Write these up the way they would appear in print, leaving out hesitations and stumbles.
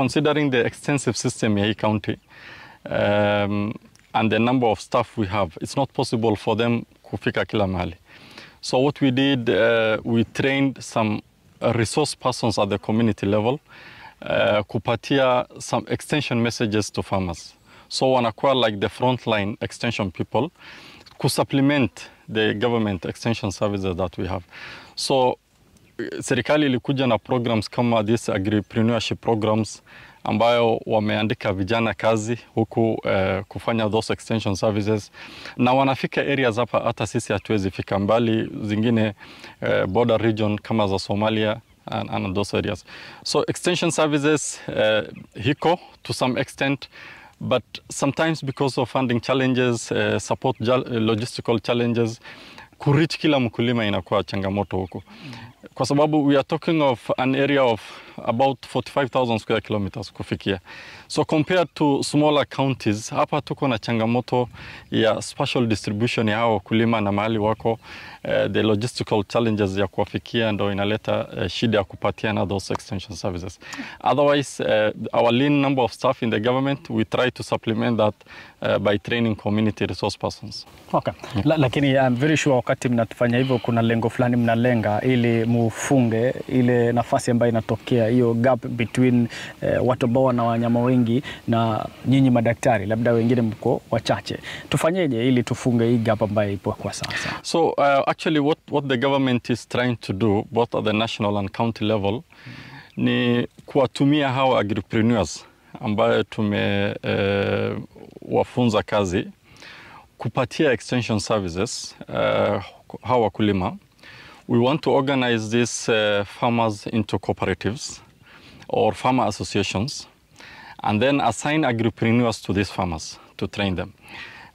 considering the extensive system in Hii County and the number of staff we have, it's not possible for them kufika kila mahali. So what we did, we trained some resource persons at the community level kupatia some extension messages to farmers. So wanakuwa like the frontline extension people kusupplement the government extension services that we have. So serikali ilikuja na programs kama this agripreneurship programs ambayo wameandika vijana kazi huku kufanya those extension services, na wanafika areas hapa hata sisi hatuwezi fika mbali, zingine border region kama za Somalia and those areas. So extension services hiko to some extent, but sometimes because of funding challenges, support logistical challenges, kureach kila mkulima inakuwa changamoto huko. Kwa sababu we are talking of an area of about 45,000 square kilometers kufikia. So compared to smaller counties, hapa tuko na changamoto ya spatial distribution ya hao wakulima na mahali wako, the logistical challenges ya kuwafikia ndo inaleta shida ya kupatiana those extension services. Otherwise, our lean number of staff in the government, we try to supplement that by training community resource persons. Okay. Lakini I'm very sure wakati mnatufanya hivyo kuna lengo fulani mnalenga ili mufunge ile nafasi ambayo inatokea, hiyo gap between watu ambao wana wanyama wengi na nyinyi madaktari, labda wengine mko wachache. Tufanyeje ili tufunge hii gap ambayo ipo kwa sasa? So actually what the government is trying to do both at the national and county level ni kuwatumia hao agripreneurs ambayo wafunza kazi kupatia extension services hao wakulima. We want to organize these farmers into cooperatives or farmer associations and then assign agripreneurs to these farmers to train them.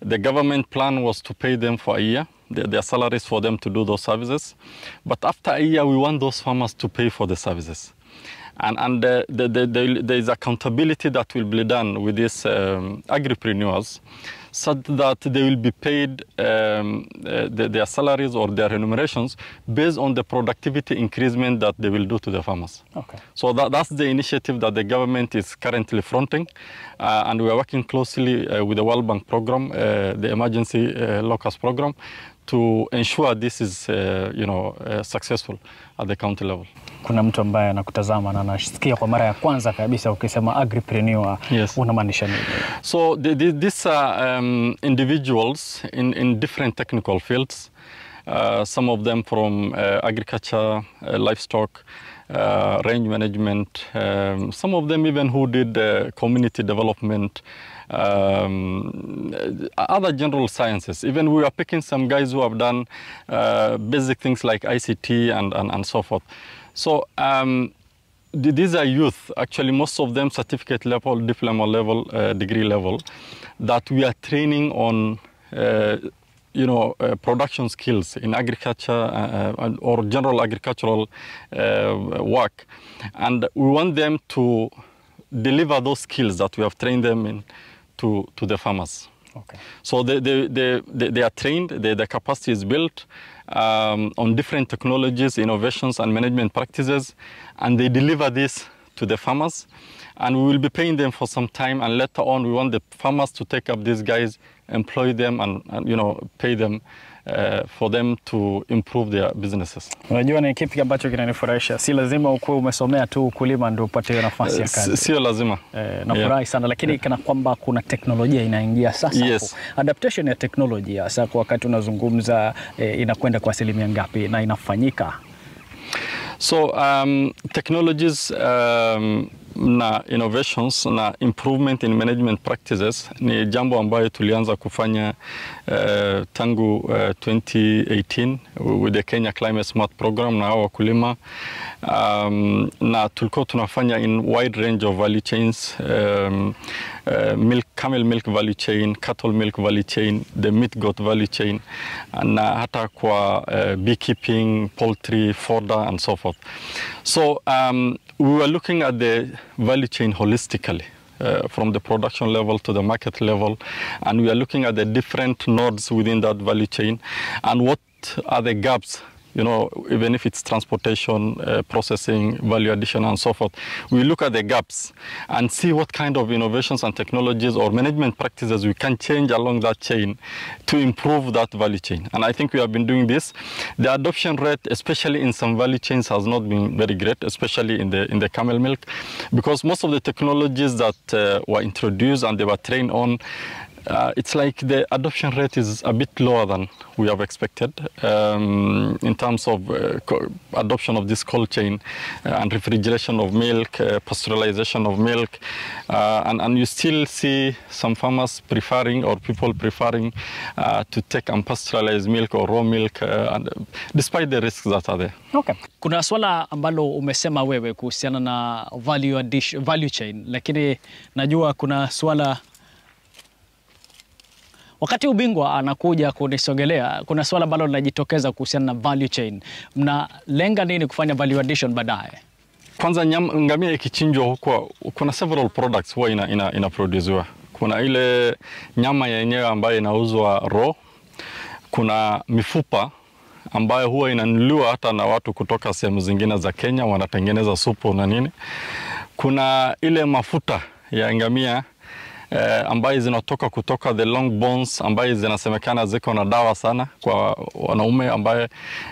The government plan was to pay them for a year, their salaries for them to do those services. But after a year, we want those farmers to pay for the services. And there is accountability that will be done with these agripreneurs so that they will be paid their salaries or their remunerations based on the productivity increasement that they will do to the farmers. Okay. So that's the initiative that the government is currently fronting, and we are working closely with the World Bank program, the emergency locust program, to ensure this is successful at the county level. Kuna mtu ambaye anakutazama na anasikia kwa mara ya kwanza kabisa ukisema agripreneur, yes, unamaanisha nini? So these are individuals in different technical fields. Some of them from agriculture, livestock, range management, some of them even who did community development, other general sciences. Even we are picking some guys who have done basic things like ICT and so forth. So these are youth, actually most of them certificate level, diploma level, degree level, that we are training on production skills in agriculture or general agricultural work. And we want them to deliver those skills that we have trained them in to the farmers. Okay. So they are trained, the capacity is built on different technologies, innovations and management practices, and they deliver this to the farmers. And we will be paying them for some time, and later on we want the farmers to take up these guys, employ them and pay them for them to improve their businesses. Unajua ni kipi ambacho kinanifurahisha? Si lazima ukuwe umesomea tu ukulima ndio upate nafasi ya kazi. Sio lazima. Nafurahi sana, lakini kana kwamba kuna teknolojia inaingia sasa. Yes. Adaptation ya teknolojia sasa kwa wakati unazungumza inakwenda kwa asilimia ngapi na inafanyika? So technologies na innovations na improvement in management practices ni jambo ambayo tulianza kufanya tangu 2018 with the Kenya Climate Smart Program na wakulima, na tulikuwa tunafanya in wide range of value chains, camel milk value chain, cattle milk value chain, the meat goat value chain, na hata kwa beekeeping, poultry, fodder and so forth. So we were looking at the value chain holistically, from the production level to the market level, and we are looking at the different nodes within that value chain and what are the gaps you know, even if it's transportation, processing, value addition, and so forth. We look at the gaps and see what kind of innovations and technologies or management practices we can change along that chain to improve that value chain. And I think we have been doing this. The adoption rate, especially in some value chains, has not been very great, especially in the camel milk, because most of the technologies that were introduced and they were trained on, it's like the adoption rate is a bit lower than we have expected in terms of adoption of this cold chain and refrigeration of milk, pasteurization of milk, and you still see some farmers preferring or people preferring to take unpasteurized milk or raw milk, and despite the risks that are there. Okay. Kuna swala ambalo umesema wewe kuhusiana na value chain, lakini najua kuna swala wakati ubingwa anakuja kunisogelea, kuna swala ambalo linajitokeza kuhusiana na value chain. Mnalenga nini kufanya value addition baadaye? Kwanza ngamia ikichinjwa huko kuna several products huwa inaproduciwa. Kuna ile nyama yenyewe ambayo inauzwa raw, kuna mifupa ambayo huwa inanunuliwa hata na watu kutoka sehemu zingine za Kenya, wanatengeneza supu na nini. Kuna ile mafuta ya ngamia ambayo zinatoka kutoka the long bones ambayo zinasemekana ziko na dawa sana kwa wanaume ambaye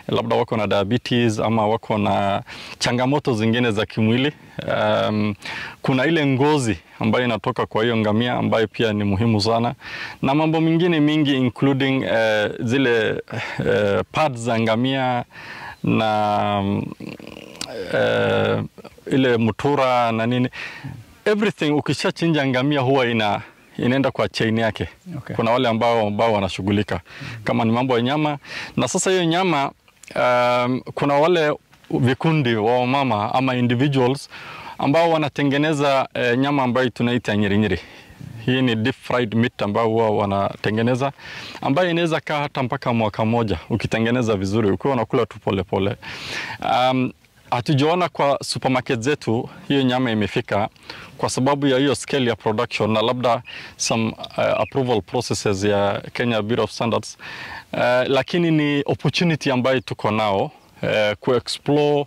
labda wako na diabetes ama wako na changamoto zingine za kimwili. Kuna ile ngozi ambayo inatoka kwa hiyo ngamia ambayo pia ni muhimu sana, na mambo mengine mingi including zile pads za ngamia na ile mutura na nini. Everything ukishachinja ngamia huwa inaenda kwa chain yake. Okay. Kuna wale ambao wanashughulika kama ni mambo ya nyama, na sasa hiyo nyama kuna wale vikundi wa mama ama individuals ambao wanatengeneza nyama ambayo tunaita nyirinyiri. Hii ni deep fried meat ambao huwa wanatengeneza, ambayo inaweza kaa hata mpaka mwaka moja ukitengeneza vizuri, ukiwa unakula tu pole pole. Hatujaona kwa supermarket zetu hiyo nyama imefika kwa sababu ya hiyo scale ya production na labda some approval processes ya Kenya Bureau of Standards, lakini ni opportunity ambayo tuko nao ku-explore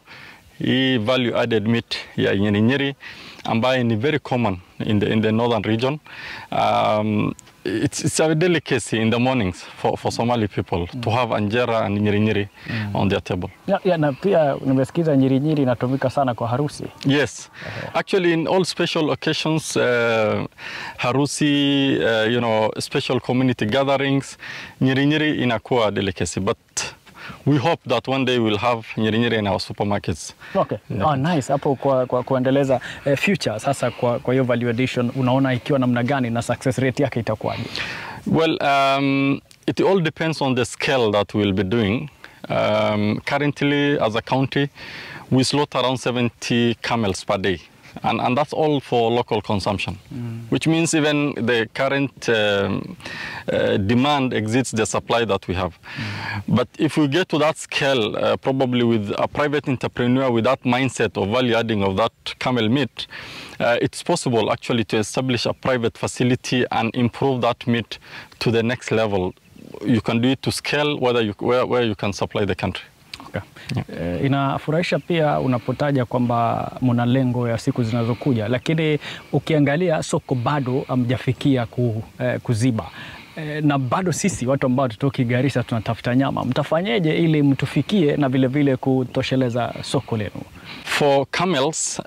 hii value added meat ya nyirinyiri ambayo ni very common in the northern region. It's a delicacy in the mornings for Somali people to have anjera and nyirinyiri on their table. Yeah, na pia nimesikiza nyirinyiri inatumika sana kwa harusi. Yes. Actually in all special occasions, harusi, you know, special community gatherings, nyirinyiri inakuwa delicacy, but we hope that one day we'll have nyirinyiri in our supermarkets. Okay. Yeah. Oh, nice. Hapo kwa kuendeleza future sasa kwa hiyo value addition, unaona ikiwa namna gani na success rate yake itakuwaje? Well, it all depends on the scale that we'll be doing. Currently as a county we slaughter around 70 camels per day. And that's all for local consumption, which means even the current demand exceeds the supply that we have. But if we get to that scale, probably with a private entrepreneur with that mindset of value adding of that camel meat, it's possible actually to establish a private facility and improve that meat to the next level. You can do it to scale where you can supply the country. Okay. Yeah. Inafurahisha pia unapotaja kwamba mna lengo ya siku zinazokuja, lakini ukiangalia soko bado hamjafikia kuziba. Na bado sisi watu ambao tutoki Garissa tunatafuta nyama. Mtafanyeje ili mtufikie na vile vile kutosheleza soko lenu? For camels,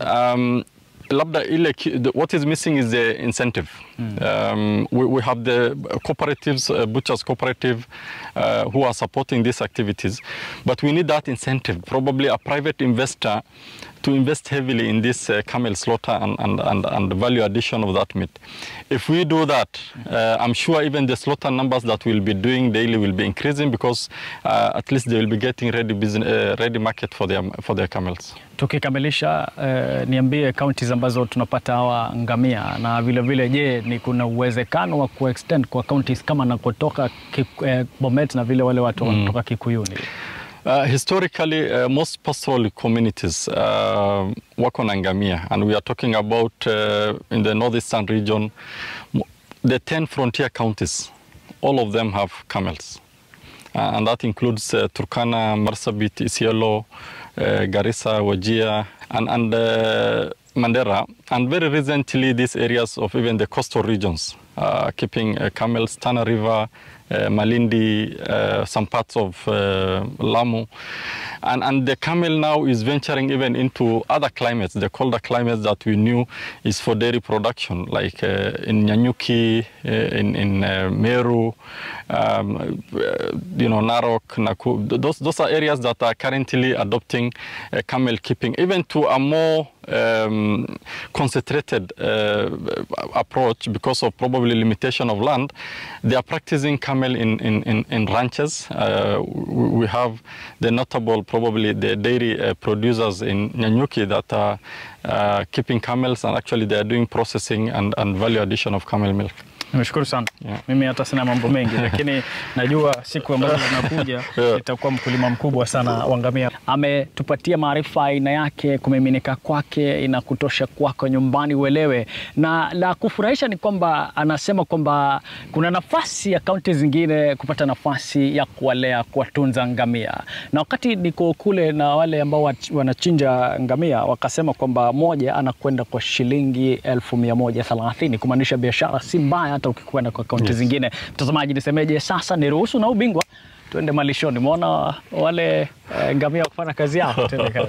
labda ile what is missing is the incentive. We have the cooperatives, butchers cooperative, who are supporting these activities, but we need that incentive, probably a private investor to invest heavily in this camel slaughter and value addition of that meat. If we do that, I'm sure even the slaughter numbers that we'll be doing daily will be increasing, because at least they will be getting ready market for their camels. Tukikamilisha, niambie counties ambazo tunapata hawa ngamia, na vile vile je, ni kuna uwezekano wa kuextend kwa counties kama nakotoka Bomet na vile wale watu wanatoka Kikuyuni? Historically, most pastoral communities work on ngamia, and we are talking about in the northeastern region, the 10 frontier counties, all of them have camels. and that includes Turkana, Marsabit, Isiolo, Garissa, Wajir, and Mandera, and very recently these areas of even the coastal regions, keeping camels, Tana River, Malindi, some parts of Lamu. And the camel now is venturing even into other climates, the colder climates that we knew is for dairy production, like in Nyanyuki, in Meru, Narok, Naku. Those are areas that are currently adopting camel keeping, even to a more concentrated approach because of probably limitation of land. They are practicing camel in ranches. We have the notable, probably the dairy producers in Nyanyuki that are keeping camels, and actually they are doing processing and value addition of camel milk. Nimeshukuru sana. Mimi hata sina mambo mengi lakini najua siku ambazo zinakuja itakuwa mkulima mkubwa sana wa ngamia. Ametupatia maarifa aina yake, kumiminika kwake, inakutosha kwako nyumbani uelewe. Na la kufurahisha ni kwamba anasema kwamba kuna nafasi ya kaunti zingine kupata nafasi ya kuwalea, kuwatunza ngamia. Na wakati niko kule na wale ambao wanachinja ngamia, wakasema kwamba moja anakwenda kwa shilingi 1130, kumaanisha biashara si mbaya hata ukikwenda kwa kaunti zingine. Mtazamaji, nisemeje sasa, niruhusu na ubingwa tuende malishoni. Muona wale ngamia kufanya kazi yao. Twende kazi.